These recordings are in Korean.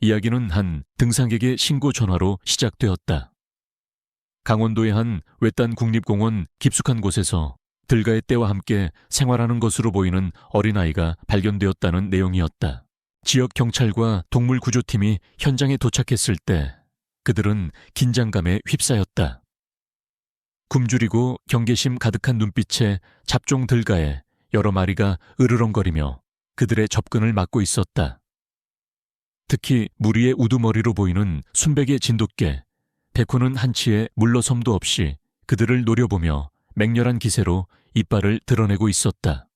이야기는 한 등산객의 신고 전화로 시작되었다. 강원도의 한 외딴 국립공원 깊숙한 곳에서 들가의 떼와 함께 생활하는 것으로 보이는 어린아이가 발견되었다는 내용이었다. 지역 경찰과 동물구조팀이 현장에 도착했을 때 그들은 긴장감에 휩싸였다. 굶주리고 경계심 가득한 눈빛에 잡종 들가에 여러 마리가 으르렁거리며 그들의 접근을 막고 있었다. 특히 무리의 우두머리로 보이는 순백의 진돗개, 백호는 한치의 물러섬도 없이 그들을 노려보며 맹렬한 기세로 이빨을 드러내고 있었다.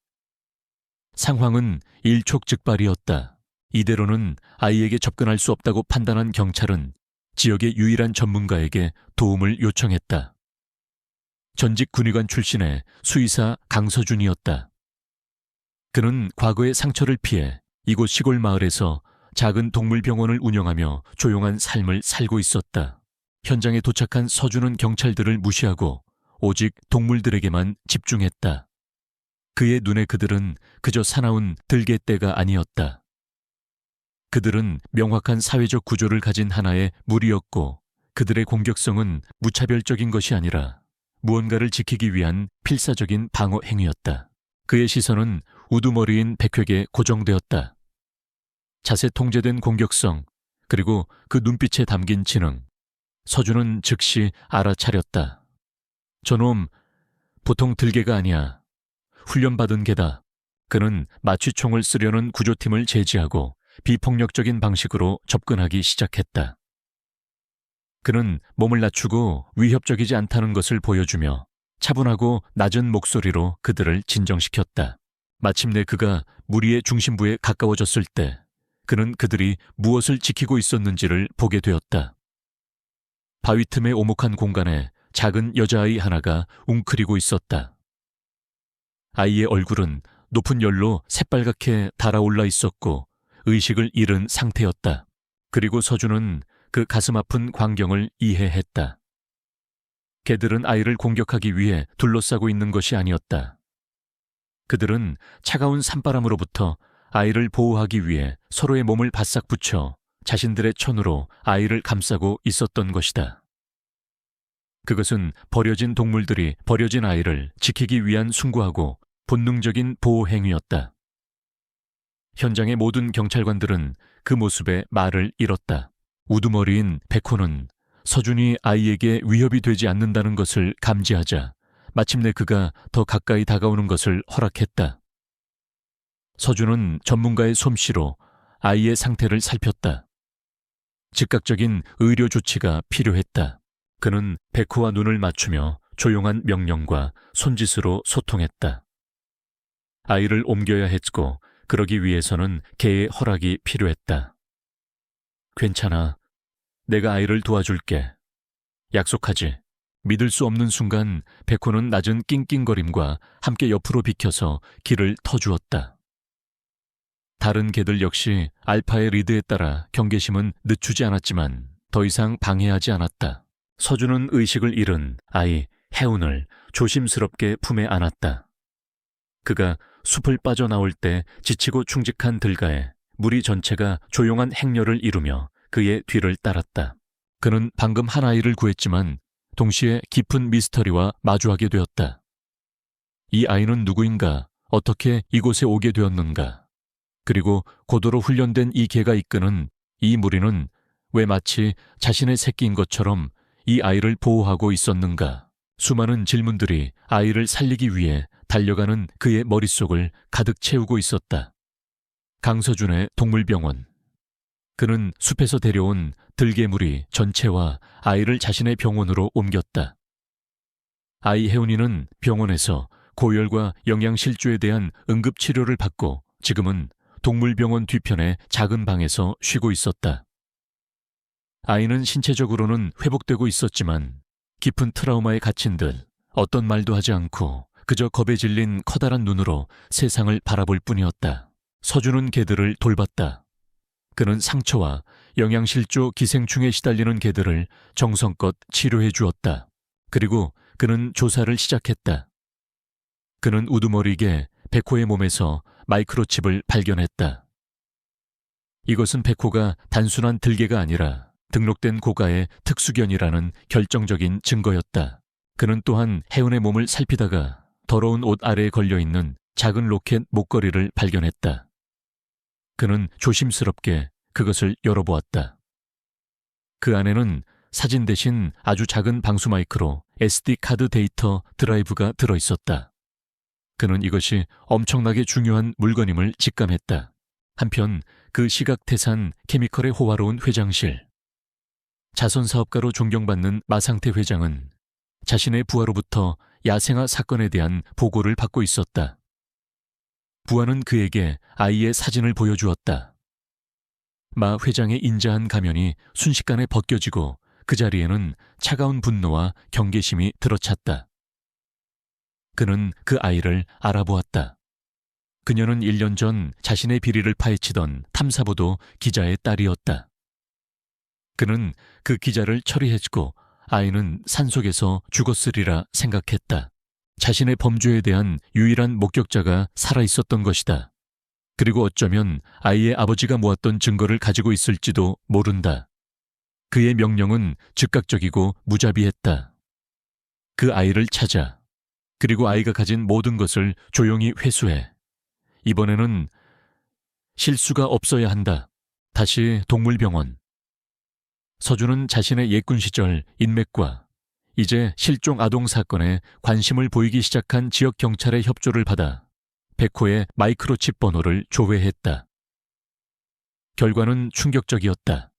상황은 일촉즉발이었다. 이대로는 아이에게 접근할 수 없다고 판단한 경찰은 지역의 유일한 전문가에게 도움을 요청했다. 전직 군의관 출신의 수의사 강서준이었다. 그는 과거의 상처를 피해 이곳 시골 마을에서 작은 동물병원을 운영하며 조용한 삶을 살고 있었다. 현장에 도착한 서준은 경찰들을 무시하고 오직 동물들에게만 집중했다. 그의 눈에 그들은 그저 사나운 들개떼가 아니었다. 그들은 명확한 사회적 구조를 가진 하나의 무리였고 그들의 공격성은 무차별적인 것이 아니라 무언가를 지키기 위한 필사적인 방어 행위였다. 그의 시선은 우두머리인 백획에 고정되었다. 자세 통제된 공격성, 그리고 그 눈빛에 담긴 지능. 서준은 즉시 알아차렸다. 저놈, 보통 들개가 아니야. 훈련받은 개다. 그는 마취총을 쓰려는 구조팀을 제지하고 비폭력적인 방식으로 접근하기 시작했다. 그는 몸을 낮추고 위협적이지 않다는 것을 보여주며 차분하고 낮은 목소리로 그들을 진정시켰다. 마침내 그가 무리의 중심부에 가까워졌을 때 그는 그들이 무엇을 지키고 있었는지를 보게 되었다. 바위 틈의 오목한 공간에 작은 여자아이 하나가 웅크리고 있었다. 아이의 얼굴은 높은 열로 새빨갛게 달아올라 있었고 의식을 잃은 상태였다. 그리고 서준은 그 가슴 아픈 광경을 이해했다. 개들은 아이를 공격하기 위해 둘러싸고 있는 것이 아니었다. 그들은 차가운 산바람으로부터 아이를 보호하기 위해 서로의 몸을 바싹 붙여 자신들의 천으로 아이를 감싸고 있었던 것이다. 그것은 버려진 동물들이 버려진 아이를 지키기 위한 숭고하고 본능적인 보호 행위였다. 현장의 모든 경찰관들은 그 모습에 말을 잃었다. 우두머리인 백호는 서준이 아이에게 위협이 되지 않는다는 것을 감지하자 마침내 그가 더 가까이 다가오는 것을 허락했다. 서준은 전문가의 솜씨로 아이의 상태를 살폈다. 즉각적인 의료 조치가 필요했다. 그는 백호와 눈을 맞추며 조용한 명령과 손짓으로 소통했다. 아이를 옮겨야 했고 그러기 위해서는 개의 허락이 필요했다. 괜찮아. 내가 아이를 도와줄게. 약속하지. 믿을 수 없는 순간 백호는 낮은 낑낑거림과 함께 옆으로 비켜서 길을 터주었다. 다른 개들 역시 알파의 리드에 따라 경계심은 늦추지 않았지만 더 이상 방해하지 않았다. 서준은 의식을 잃은 아이 해운을 조심스럽게 품에 안았다. 그가 숲을 빠져나올 때 지치고 충직한 들가에 무리 전체가 조용한 행렬을 이루며 그의 뒤를 따랐다. 그는 방금 한 아이를 구했지만 동시에 깊은 미스터리와 마주하게 되었다. 이 아이는 누구인가? 어떻게 이곳에 오게 되었는가? 그리고 고도로 훈련된 이 개가 이끄는 이 무리는 왜 마치 자신의 새끼인 것처럼 이 아이를 보호하고 있었는가? 수많은 질문들이 아이를 살리기 위해 달려가는 그의 머릿속을 가득 채우고 있었다. 강서준의 동물병원. 그는 숲에서 데려온 들개무리 전체와 아이를 자신의 병원으로 옮겼다. 아이 혜운이는 병원에서 고열과 영양실조에 대한 응급치료를 받고 지금은 동물병원 뒤편의 작은 방에서 쉬고 있었다. 아이는 신체적으로는 회복되고 있었지만 깊은 트라우마에 갇힌 듯 어떤 말도 하지 않고 그저 겁에 질린 커다란 눈으로 세상을 바라볼 뿐이었다. 서준은 개들을 돌봤다. 그는 상처와 영양실조 기생충에 시달리는 개들을 정성껏 치료해 주었다. 그리고 그는 조사를 시작했다. 그는 우두머리게 백호의 몸에서 마이크로칩을 발견했다. 이것은 백호가 단순한 들개가 아니라 등록된 고가의 특수견이라는 결정적인 증거였다. 그는 또한 혜은의 몸을 살피다가 더러운 옷 아래에 걸려있는 작은 로켓 목걸이를 발견했다. 그는 조심스럽게 그것을 열어보았다. 그 안에는 사진 대신 아주 작은 방수 마이크로 SD 카드 데이터 드라이브가 들어있었다. 그는 이것이 엄청나게 중요한 물건임을 직감했다. 한편 그 시각태산 케미컬의 호화로운 회장실. 자선사업가로 존경받는 마상태 회장은 자신의 부하로부터 야생화 사건에 대한 보고를 받고 있었다. 부하는 그에게 아이의 사진을 보여주었다. 마 회장의 인자한 가면이 순식간에 벗겨지고 그 자리에는 차가운 분노와 경계심이 들어찼다. 그는 그 아이를 알아보았다. 그녀는 1년 전 자신의 비리를 파헤치던 탐사보도 기자의 딸이었다. 그는 그 기자를 처리해주고 아이는 산속에서 죽었으리라 생각했다. 자신의 범죄에 대한 유일한 목격자가 살아있었던 것이다. 그리고 어쩌면 아이의 아버지가 모았던 증거를 가지고 있을지도 모른다. 그의 명령은 즉각적이고 무자비했다. 그 아이를 찾아, 그리고 아이가 가진 모든 것을 조용히 회수해. 이번에는 실수가 없어야 한다. 다시 동물병원. 서준은 자신의 예군 시절 인맥과 이제 실종 아동 사건에 관심을 보이기 시작한 지역 경찰의 협조를 받아 백호의 마이크로칩 번호를 조회했다. 결과는 충격적이었다.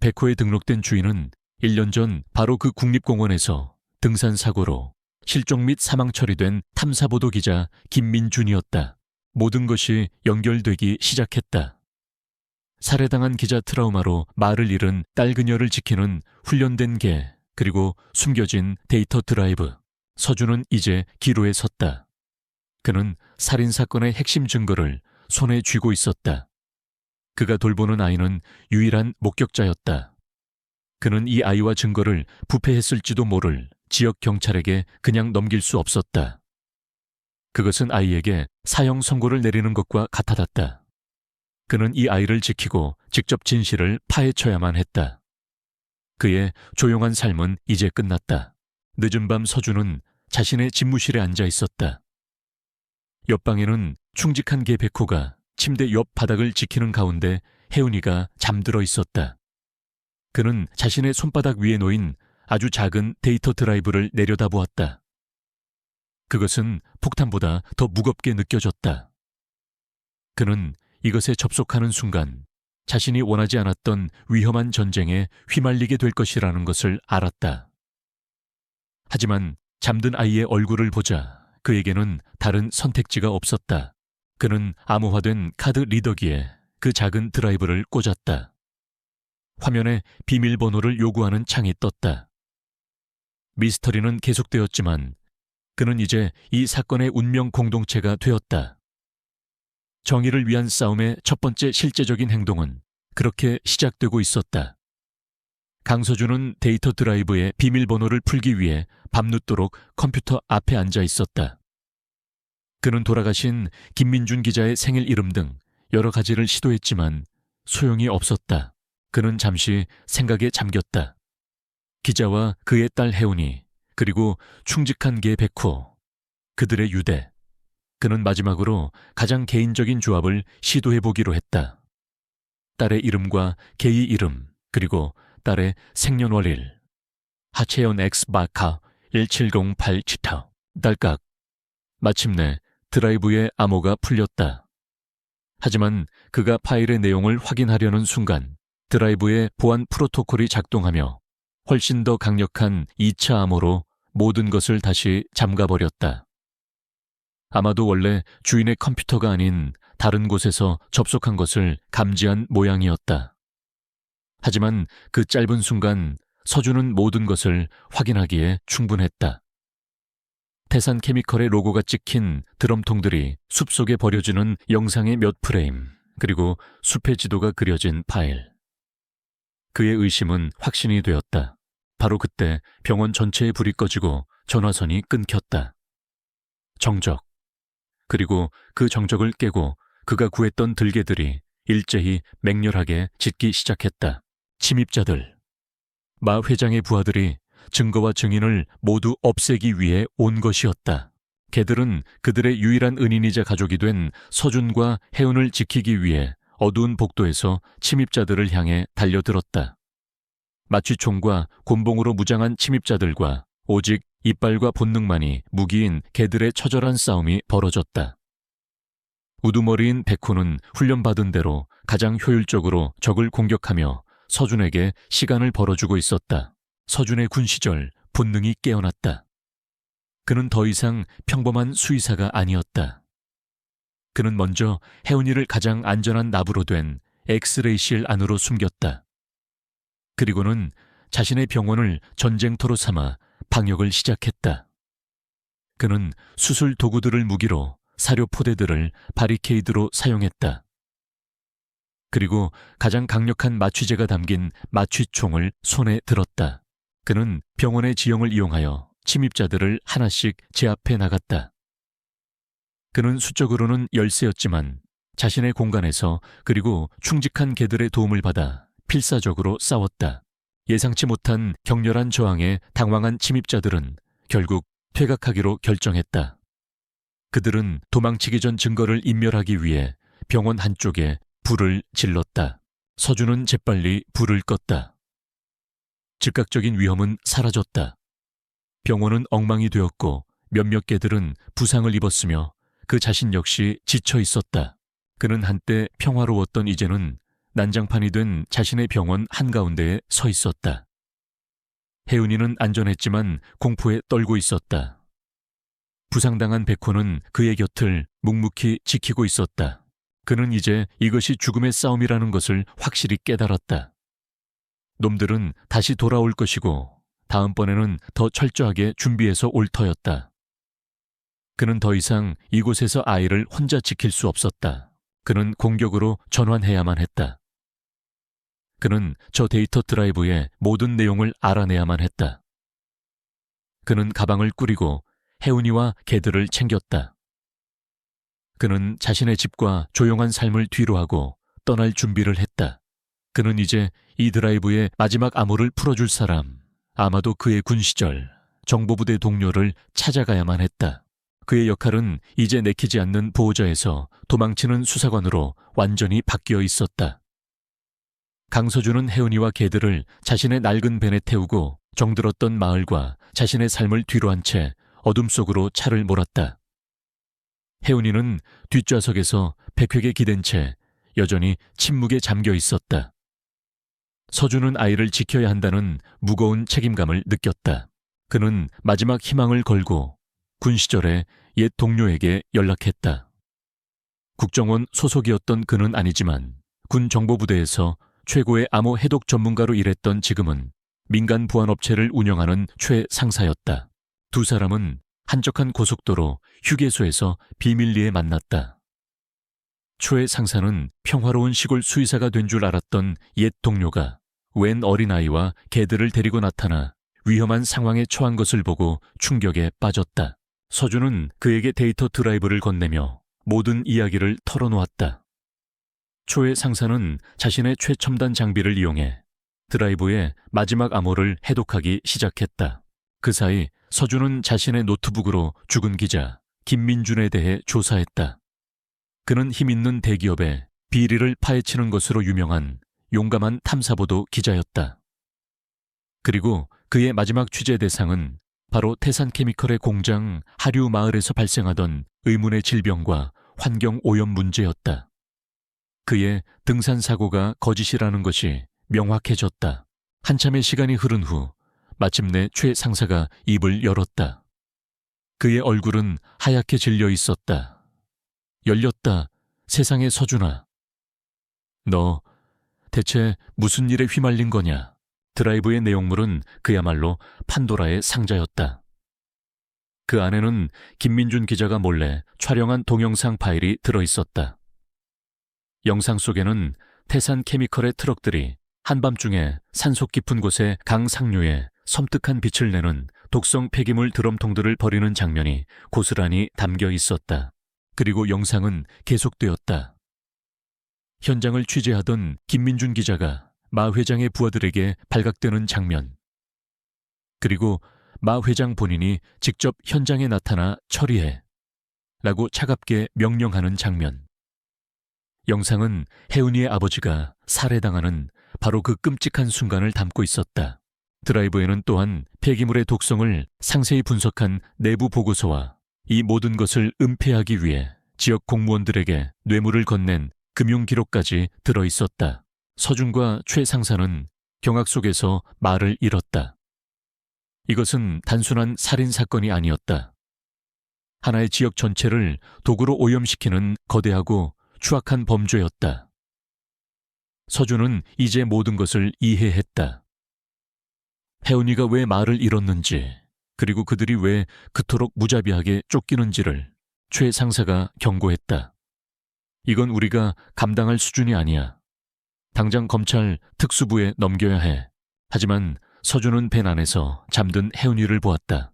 백호에 등록된 주인은 1년 전 바로 그 국립공원에서 등산 사고로 실종 및 사망 처리된 탐사보도 기자 김민준이었다. 모든 것이 연결되기 시작했다. 살해당한 기자 트라우마로 말을 잃은 딸 그녀를 지키는 훈련된 개, 그리고 숨겨진 데이터 드라이브. 서준은 이제 기로에 섰다. 그는 살인사건의 핵심 증거를 손에 쥐고 있었다. 그가 돌보는 아이는 유일한 목격자였다. 그는 이 아이와 증거를 부패했을지도 모를 지역 경찰에게 그냥 넘길 수 없었다. 그것은 아이에게 사형 선고를 내리는 것과 같아졌다. 그는 이 아이를 지키고 직접 진실을 파헤쳐야만 했다. 그의 조용한 삶은 이제 끝났다. 늦은 밤 서준은 자신의 집무실에 앉아 있었다. 옆방에는 충직한 개 백호가 침대 옆 바닥을 지키는 가운데 혜은이가 잠들어 있었다. 그는 자신의 손바닥 위에 놓인 아주 작은 데이터 드라이브를 내려다보았다. 그것은 폭탄보다 더 무겁게 느껴졌다. 그는 이것에 접속하는 순간 자신이 원하지 않았던 위험한 전쟁에 휘말리게 될 것이라는 것을 알았다. 하지만 잠든 아이의 얼굴을 보자 그에게는 다른 선택지가 없었다. 그는 암호화된 카드 리더기에 그 작은 드라이브를 꽂았다. 화면에 비밀번호를 요구하는 창이 떴다. 미스터리는 계속되었지만 그는 이제 이 사건의 운명 공동체가 되었다. 정의를 위한 싸움의 첫 번째 실제적인 행동은 그렇게 시작되고 있었다. 강서준은 데이터 드라이브의 비밀번호를 풀기 위해 밤늦도록 컴퓨터 앞에 앉아 있었다. 그는 돌아가신 김민준 기자의 생일 이름 등 여러 가지를 시도했지만 소용이 없었다. 그는 잠시 생각에 잠겼다. 기자와 그의 딸 혜은이, 그리고 충직한 개 백호, 그들의 유대. 그는 마지막으로 가장 개인적인 조합을 시도해보기로 했다. 딸의 이름과 개의 이름, 그리고 딸의 생년월일. 하채연 X 바카 1708 치타. 딸깍. 마침내 드라이브의 암호가 풀렸다. 하지만 그가 파일의 내용을 확인하려는 순간 드라이브의 보안 프로토콜이 작동하며 훨씬 더 강력한 2차 암호로 모든 것을 다시 잠가버렸다. 아마도 원래 주인의 컴퓨터가 아닌 다른 곳에서 접속한 것을 감지한 모양이었다. 하지만 그 짧은 순간 서준은 모든 것을 확인하기에 충분했다. 태산 케미컬의 로고가 찍힌 드럼통들이 숲속에 버려지는 영상의 몇 프레임, 그리고 숲의 지도가 그려진 파일. 그의 의심은 확신이 되었다. 바로 그때 병원 전체의 불이 꺼지고 전화선이 끊겼다. 정적. 그리고 그 정적을 깨고 그가 구했던 들개들이 일제히 맹렬하게 짖기 시작했다. 침입자들. 마 회장의 부하들이 증거와 증인을 모두 없애기 위해 온 것이었다. 걔들은 그들의 유일한 은인이자 가족이 된 서준과 혜운을 지키기 위해 어두운 복도에서 침입자들을 향해 달려들었다. 마취총과 곤봉으로 무장한 침입자들과 오직 이빨과 본능만이 무기인 걔들의 처절한 싸움이 벌어졌다. 우두머리인 백호는 훈련받은 대로 가장 효율적으로 적을 공격하며 서준에게 시간을 벌어주고 있었다. 서준의 군 시절 본능이 깨어났다. 그는 더 이상 평범한 수의사가 아니었다. 그는 먼저 혜운이를 가장 안전한 납으로 된 엑스레이실 안으로 숨겼다. 그리고는 자신의 병원을 전쟁터로 삼아 방역을 시작했다. 그는 수술 도구들을 무기로 사료 포대들을 바리케이드로 사용했다. 그리고 가장 강력한 마취제가 담긴 마취총을 손에 들었다. 그는 병원의 지형을 이용하여 침입자들을 하나씩 제압해 나갔다. 그는 수적으로는 열세였지만 자신의 공간에서 그리고 충직한 개들의 도움을 받아 필사적으로 싸웠다. 예상치 못한 격렬한 저항에 당황한 침입자들은 결국 퇴각하기로 결정했다. 그들은 도망치기 전 증거를 인멸하기 위해 병원 한쪽에 불을 질렀다. 서준은 재빨리 불을 껐다. 즉각적인 위험은 사라졌다. 병원은 엉망이 되었고 몇몇 개들은 부상을 입었으며 그 자신 역시 지쳐 있었다. 그는 한때 평화로웠던 이제는 난장판이 된 자신의 병원 한가운데에 서 있었다. 혜은이는 안전했지만 공포에 떨고 있었다. 부상당한 백호는 그의 곁을 묵묵히 지키고 있었다. 그는 이제 이것이 죽음의 싸움이라는 것을 확실히 깨달았다. 놈들은 다시 돌아올 것이고 다음번에는 더 철저하게 준비해서 올 터였다. 그는 더 이상 이곳에서 아이를 혼자 지킬 수 없었다. 그는 공격으로 전환해야만 했다. 그는 저 데이터 드라이브의 모든 내용을 알아내야만 했다. 그는 가방을 꾸리고 혜운이와 개들을 챙겼다. 그는 자신의 집과 조용한 삶을 뒤로하고 떠날 준비를 했다. 그는 이제 이 드라이브의 마지막 암호를 풀어줄 사람, 아마도 그의 군 시절 정보부대 동료를 찾아가야만 했다. 그의 역할은 이제 내키지 않는 보호자에서 도망치는 수사관으로 완전히 바뀌어 있었다. 강서준은 혜은이와 개들을 자신의 낡은 벤에 태우고 정들었던 마을과 자신의 삶을 뒤로한 채 어둠 속으로 차를 몰았다. 혜은이는 뒷좌석에서 백획에 기댄 채 여전히 침묵에 잠겨 있었다. 서준은 아이를 지켜야 한다는 무거운 책임감을 느꼈다. 그는 마지막 희망을 걸고 군 시절에 옛 동료에게 연락했다. 국정원 소속이었던 그는 아니지만 군 정보부대에서 최고의 암호 해독 전문가로 일했던 지금은 민간 보안업체를 운영하는 최상사였다. 두 사람은 한적한 고속도로 휴게소에서 비밀리에 만났다. 최 상사는 평화로운 시골 수의사가 된 줄 알았던 옛 동료가 웬 어린아이와 개들을 데리고 나타나 위험한 상황에 처한 것을 보고 충격에 빠졌다. 서준은 그에게 데이터 드라이브를 건네며 모든 이야기를 털어놓았다. 초의 상사는 자신의 최첨단 장비를 이용해 드라이브의 마지막 암호를 해독하기 시작했다. 그 사이 서준은 자신의 노트북으로 죽은 기자 김민준에 대해 조사했다. 그는 힘있는 대기업의 비리를 파헤치는 것으로 유명한 용감한 탐사보도 기자였다. 그리고 그의 마지막 취재 대상은 바로 태산케미컬의 공장 하류 마을에서 발생하던 의문의 질병과 환경 오염 문제였다. 그의 등산 사고가 거짓이라는 것이 명확해졌다. 한참의 시간이 흐른 후 마침내 최 상사가 입을 열었다. 그의 얼굴은 하얗게 질려 있었다. 열렸다. 세상의 서준아. 너 대체 무슨 일에 휘말린 거냐? 드라이브의 내용물은 그야말로 판도라의 상자였다. 그 안에는 김민준 기자가 몰래 촬영한 동영상 파일이 들어있었다. 영상 속에는 태산 케미컬의 트럭들이 한밤중에 산속 깊은 곳의 강 상류에 섬뜩한 빛을 내는 독성 폐기물 드럼통들을 버리는 장면이 고스란히 담겨 있었다. 그리고 영상은 계속되었다. 현장을 취재하던 김민준 기자가 마 회장의 부하들에게 발각되는 장면, 그리고 마 회장 본인이 직접 현장에 나타나 처리해 라고 차갑게 명령하는 장면. 영상은 혜은이의 아버지가 살해당하는 바로 그 끔찍한 순간을 담고 있었다. 드라이브에는 또한 폐기물의 독성을 상세히 분석한 내부 보고서와 이 모든 것을 은폐하기 위해 지역 공무원들에게 뇌물을 건넨 금융기록까지 들어있었다. 서준과 최 상사는 경악 속에서 말을 잃었다. 이것은 단순한 살인사건이 아니었다. 하나의 지역 전체를 도구로 오염시키는 거대하고 추악한 범죄였다. 서준은 이제 모든 것을 이해했다. 혜은이가 왜 말을 잃었는지, 그리고 그들이 왜 그토록 무자비하게 쫓기는지를 최 상사가 경고했다. 이건 우리가 감당할 수준이 아니야. 당장 검찰 특수부에 넘겨야 해. 하지만 서준은 벤 안에서 잠든 혜은이를 보았다.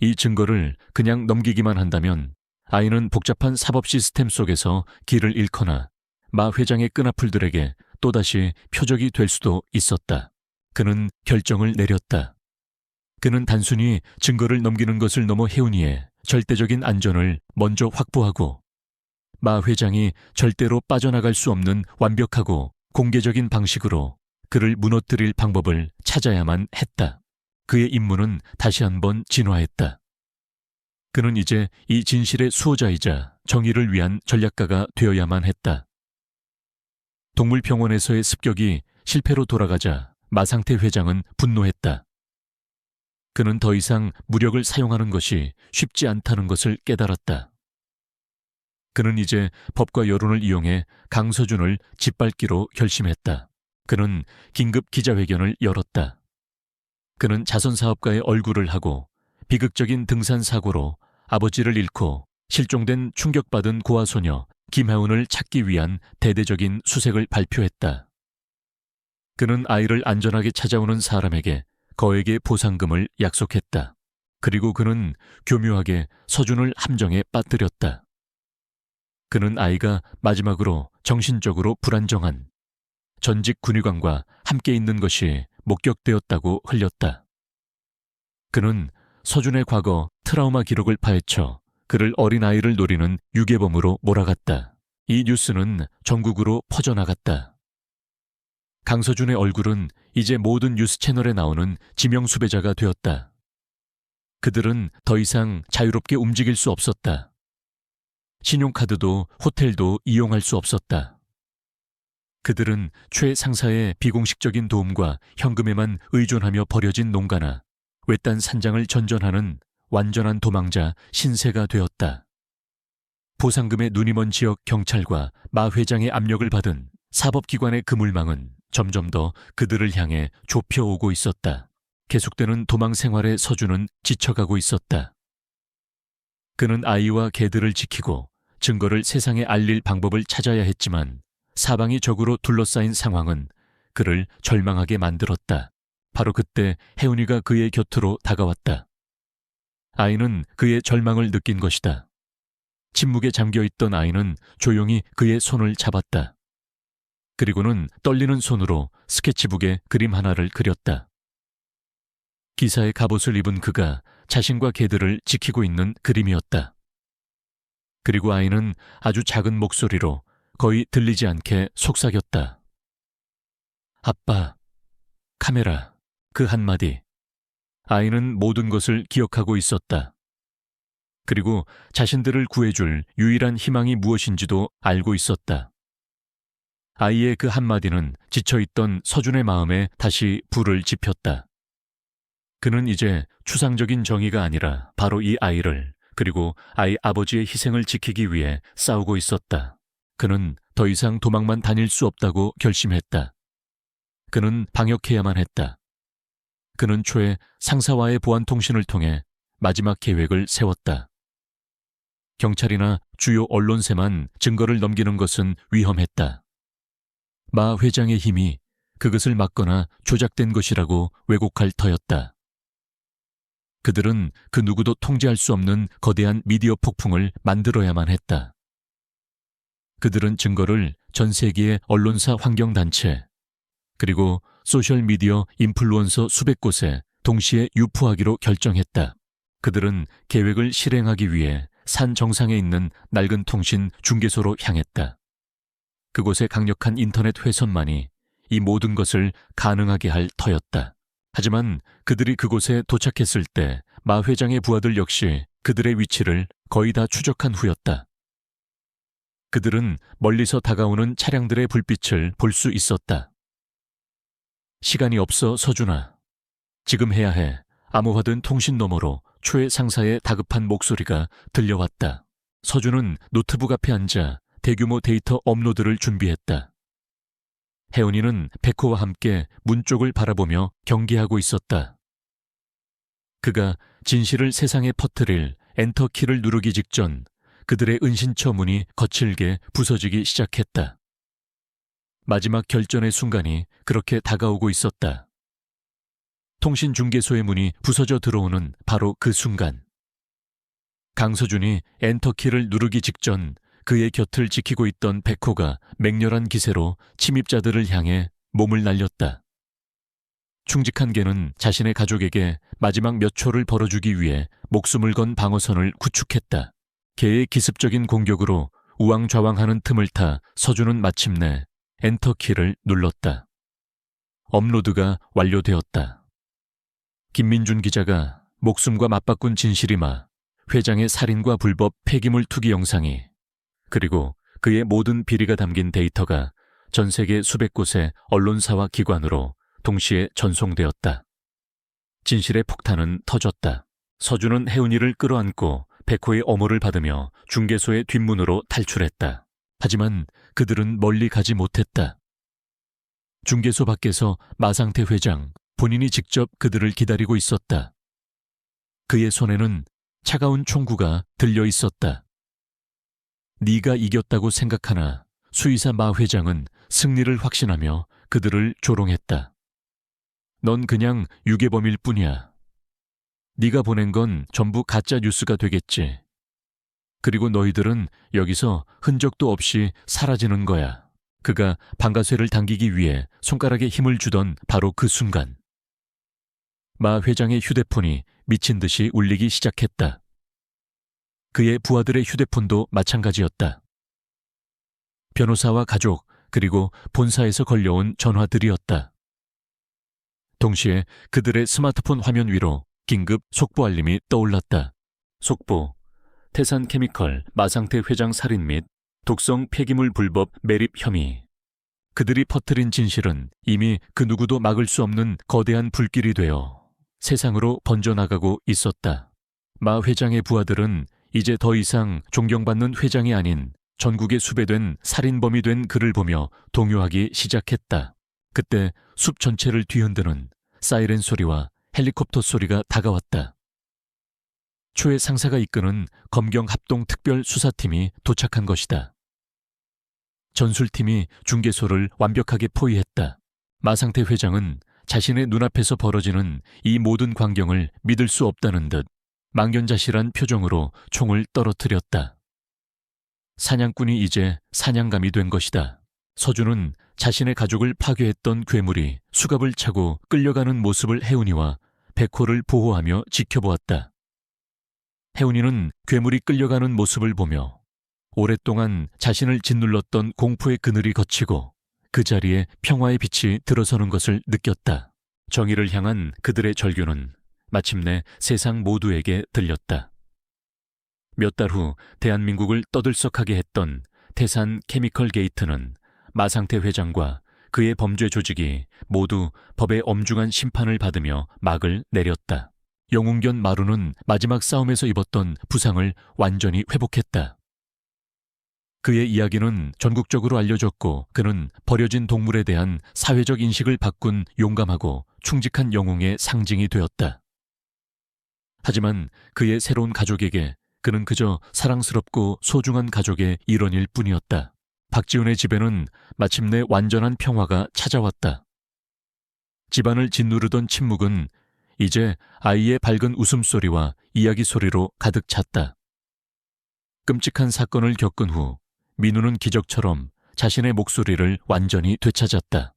이 증거를 그냥 넘기기만 한다면 아이는 복잡한 사법 시스템 속에서 길을 잃거나 마 회장의 끈앞풀들에게 또다시 표적이 될 수도 있었다. 그는 결정을 내렸다. 그는 단순히 증거를 넘기는 것을 넘어 혜은이의 절대적인 안전을 먼저 확보하고 마 회장이 절대로 빠져나갈 수 없는 완벽하고 공개적인 방식으로 그를 무너뜨릴 방법을 찾아야만 했다. 그의 임무는 다시 한번 진화했다. 그는 이제 이 진실의 수호자이자 정의를 위한 전략가가 되어야만 했다. 동물병원에서의 습격이 실패로 돌아가자 마상태 회장은 분노했다. 그는 더 이상 무력을 사용하는 것이 쉽지 않다는 것을 깨달았다. 그는 이제 법과 여론을 이용해 강서준을 짓밟기로 결심했다. 그는 긴급 기자회견을 열었다. 그는 자선사업가의 얼굴을 하고 비극적인 등산사고로 아버지를 잃고 실종된 충격받은 고아소녀 김혜운을 찾기 위한 대대적인 수색을 발표했다. 그는 아이를 안전하게 찾아오는 사람에게 거액의 보상금을 약속했다. 그리고 그는 교묘하게 서준을 함정에 빠뜨렸다. 그는 아이가 마지막으로 정신적으로 불안정한 전직 군의관과 함께 있는 것이 목격되었다고 흘렸다. 그는 서준의 과거 트라우마 기록을 파헤쳐 그를 어린아이를 노리는 유괴범으로 몰아갔다. 이 뉴스는 전국으로 퍼져나갔다. 강서준의 얼굴은 이제 모든 뉴스 채널에 나오는 지명 수배자가 되었다. 그들은 더 이상 자유롭게 움직일 수 없었다. 신용카드도 호텔도 이용할 수 없었다. 그들은 최 상사의 비공식적인 도움과 현금에만 의존하며 버려진 농가나 외딴 산장을 전전하는 완전한 도망자 신세가 되었다. 보상금에 눈이 먼 지역 경찰과 마 회장의 압력을 받은 사법기관의 그물망은 점점 더 그들을 향해 좁혀오고 있었다. 계속되는 도망 생활에 서준은 지쳐가고 있었다. 그는 아이와 개들을 지키고 증거를 세상에 알릴 방법을 찾아야 했지만 사방이 적으로 둘러싸인 상황은 그를 절망하게 만들었다. 바로 그때 혜은이가 그의 곁으로 다가왔다. 아이는 그의 절망을 느낀 것이다. 침묵에 잠겨있던 아이는 조용히 그의 손을 잡았다. 그리고는 떨리는 손으로 스케치북에 그림 하나를 그렸다. 기사의 갑옷을 입은 그가 자신과 개들을 지키고 있는 그림이었다. 그리고 아이는 아주 작은 목소리로 거의 들리지 않게 속삭였다. 아빠, 카메라, 그 한마디. 아이는 모든 것을 기억하고 있었다. 그리고 자신들을 구해줄 유일한 희망이 무엇인지도 알고 있었다. 아이의 그 한마디는 지쳐있던 서준의 마음에 다시 불을 지폈다. 그는 이제 추상적인 정의가 아니라 바로 이 아이를, 그리고 아이 아버지의 희생을 지키기 위해 싸우고 있었다. 그는 더 이상 도망만 다닐 수 없다고 결심했다. 그는 방역해야만 했다. 그는 초에 상사와의 보안 통신을 통해 마지막 계획을 세웠다. 경찰이나 주요 언론사만 증거를 넘기는 것은 위험했다. 마 회장의 힘이 그것을 막거나 조작된 것이라고 왜곡할 터였다. 그들은 그 누구도 통제할 수 없는 거대한 미디어 폭풍을 만들어야만 했다. 그들은 증거를 전 세계의 언론사 환경단체 그리고 소셜미디어 인플루언서 수백 곳에 동시에 유포하기로 결정했다. 그들은 계획을 실행하기 위해 산 정상에 있는 낡은 통신 중개소로 향했다. 그곳의 강력한 인터넷 회선만이 이 모든 것을 가능하게 할 터였다. 하지만 그들이 그곳에 도착했을 때 마 회장의 부하들 역시 그들의 위치를 거의 다 추적한 후였다. 그들은 멀리서 다가오는 차량들의 불빛을 볼 수 있었다. 시간이 없어 서준아. 지금 해야 해. 암호화된 통신 너머로 초의 상사의 다급한 목소리가 들려왔다. 서준은 노트북 앞에 앉아 대규모 데이터 업로드를 준비했다. 혜은이는 백호와 함께 문 쪽을 바라보며 경계하고 있었다. 그가 진실을 세상에 퍼뜨릴 엔터키를 누르기 직전 그들의 은신처 문이 거칠게 부서지기 시작했다. 마지막 결전의 순간이 그렇게 다가오고 있었다. 통신중개소의 문이 부서져 들어오는 바로 그 순간. 강서준이 엔터키를 누르기 직전 그의 곁을 지키고 있던 백호가 맹렬한 기세로 침입자들을 향해 몸을 날렸다. 충직한 개는 자신의 가족에게 마지막 몇 초를 벌어주기 위해 목숨을 건 방어선을 구축했다. 개의 기습적인 공격으로 우왕좌왕하는 틈을 타 서준은 마침내 엔터키를 눌렀다. 업로드가 완료되었다. 김민준 기자가 목숨과 맞바꾼 진실이마 회장의 살인과 불법 폐기물 투기 영상이 그리고 그의 모든 비리가 담긴 데이터가 전 세계 수백 곳의 언론사와 기관으로 동시에 전송되었다. 진실의 폭탄은 터졌다. 서준은 혜은이를 끌어안고 백호의 엄호를 받으며 중개소의 뒷문으로 탈출했다. 하지만 그들은 멀리 가지 못했다. 중개소 밖에서 마상태 회장 본인이 직접 그들을 기다리고 있었다. 그의 손에는 차가운 총구가 들려 있었다. 네가 이겼다고 생각하나 수의사 마 회장은 승리를 확신하며 그들을 조롱했다. 넌 그냥 유괴범일 뿐이야. 네가 보낸 건 전부 가짜 뉴스가 되겠지. 그리고 너희들은 여기서 흔적도 없이 사라지는 거야. 그가 방가쇠를 당기기 위해 손가락에 힘을 주던 바로 그 순간. 마 회장의 휴대폰이 미친 듯이 울리기 시작했다. 그의 부하들의 휴대폰도 마찬가지였다. 변호사와 가족 그리고 본사에서 걸려온 전화들이었다. 동시에 그들의 스마트폰 화면 위로 긴급 속보 알림이 떠올랐다. 속보, 태산케미컬 마상태 회장 살인 및 독성 폐기물 불법 매립 혐의. 그들이 퍼뜨린 진실은 이미 그 누구도 막을 수 없는 거대한 불길이 되어 세상으로 번져나가고 있었다. 마 회장의 부하들은 이제 더 이상 존경받는 회장이 아닌 전국에 수배된 살인범이 된 그를 보며 동요하기 시작했다. 그때 숲 전체를 뒤흔드는 사이렌 소리와 헬리콥터 소리가 다가왔다. 초의 상사가 이끄는 검경 합동 특별 수사팀이 도착한 것이다. 전술팀이 중개소를 완벽하게 포위했다. 마상태 회장은 자신의 눈앞에서 벌어지는 이 모든 광경을 믿을 수 없다는 듯 망연자실한 표정으로 총을 떨어뜨렸다. 사냥꾼이 이제 사냥감이 된 것이다. 서준은 자신의 가족을 파괴했던 괴물이 수갑을 차고 끌려가는 모습을 혜은이와 백호를 보호하며 지켜보았다. 혜은이는 괴물이 끌려가는 모습을 보며 오랫동안 자신을 짓눌렀던 공포의 그늘이 걷히고 그 자리에 평화의 빛이 들어서는 것을 느꼈다. 정의를 향한 그들의 절규는 마침내 세상 모두에게 들렸다. 몇 달 후 대한민국을 떠들썩하게 했던 태산 케미컬 게이트는 마상태 회장과 그의 범죄 조직이 모두 법의 엄중한 심판을 받으며 막을 내렸다. 영웅견 마루는 마지막 싸움에서 입었던 부상을 완전히 회복했다. 그의 이야기는 전국적으로 알려졌고 그는 버려진 동물에 대한 사회적 인식을 바꾼 용감하고 충직한 영웅의 상징이 되었다. 하지만 그의 새로운 가족에게 그는 그저 사랑스럽고 소중한 가족의 일원일 뿐이었다. 박지훈의 집에는 마침내 완전한 평화가 찾아왔다. 집안을 짓누르던 침묵은 이제 아이의 밝은 웃음소리와 이야기 소리로 가득 찼다. 끔찍한 사건을 겪은 후 민우는 기적처럼 자신의 목소리를 완전히 되찾았다.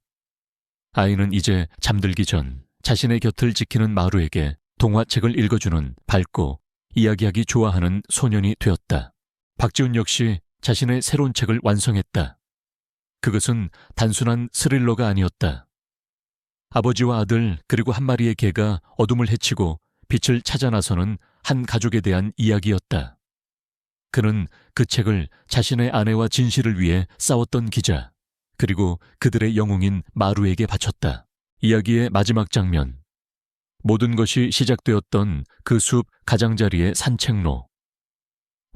아이는 이제 잠들기 전 자신의 곁을 지키는 마루에게 동화책을 읽어주는 밝고 이야기하기 좋아하는 소년이 되었다. 박지훈 역시 자신의 새로운 책을 완성했다. 그것은 단순한 스릴러가 아니었다. 아버지와 아들 그리고 한 마리의 개가 어둠을 헤치고 빛을 찾아 나서는 한 가족에 대한 이야기였다. 그는 그 책을 자신의 아내와 진실을 위해 싸웠던 기자, 그리고 그들의 영웅인 마루에게 바쳤다. 이야기의 마지막 장면. 모든 것이 시작되었던 그 숲 가장자리의 산책로.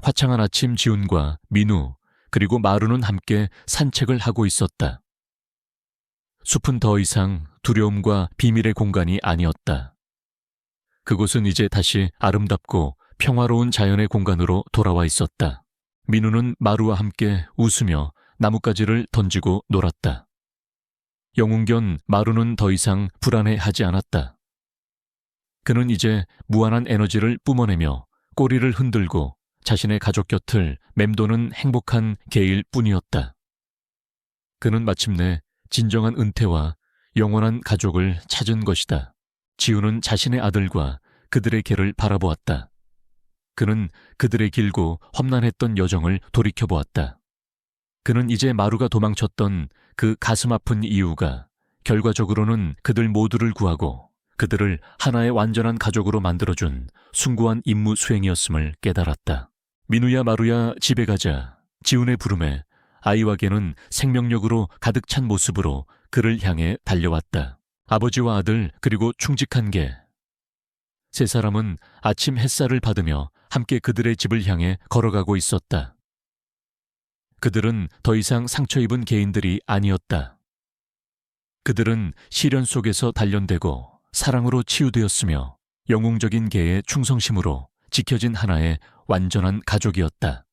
화창한 아침 지훈과 민우, 그리고 마루는 함께 산책을 하고 있었다. 숲은 더 이상 두려움과 비밀의 공간이 아니었다. 그곳은 이제 다시 아름답고 평화로운 자연의 공간으로 돌아와 있었다. 민우는 마루와 함께 웃으며 나뭇가지를 던지고 놀았다. 영웅견 마루는 더 이상 불안해하지 않았다. 그는 이제 무한한 에너지를 뿜어내며 꼬리를 흔들고 자신의 가족 곁을 맴도는 행복한 개일 뿐이었다. 그는 마침내 진정한 은퇴와 영원한 가족을 찾은 것이다. 지우는 자신의 아들과 그들의 개를 바라보았다. 그는 그들의 길고 험난했던 여정을 돌이켜보았다. 그는 이제 마루가 도망쳤던 그 가슴 아픈 이유가 결과적으로는 그들 모두를 구하고 그들을 하나의 완전한 가족으로 만들어준 숭고한 임무 수행이었음을 깨달았다. 민우야 마루야 집에 가자. 지훈의 부름에 아이와 개는 생명력으로 가득 찬 모습으로 그를 향해 달려왔다. 아버지와 아들 그리고 충직한 개. 세 사람은 아침 햇살을 받으며 함께 그들의 집을 향해 걸어가고 있었다. 그들은 더 이상 상처 입은 개인들이 아니었다. 그들은 시련 속에서 단련되고 사랑으로 치유되었으며 영웅적인 개의 충성심으로 지켜진 하나의 완전한 가족이었다.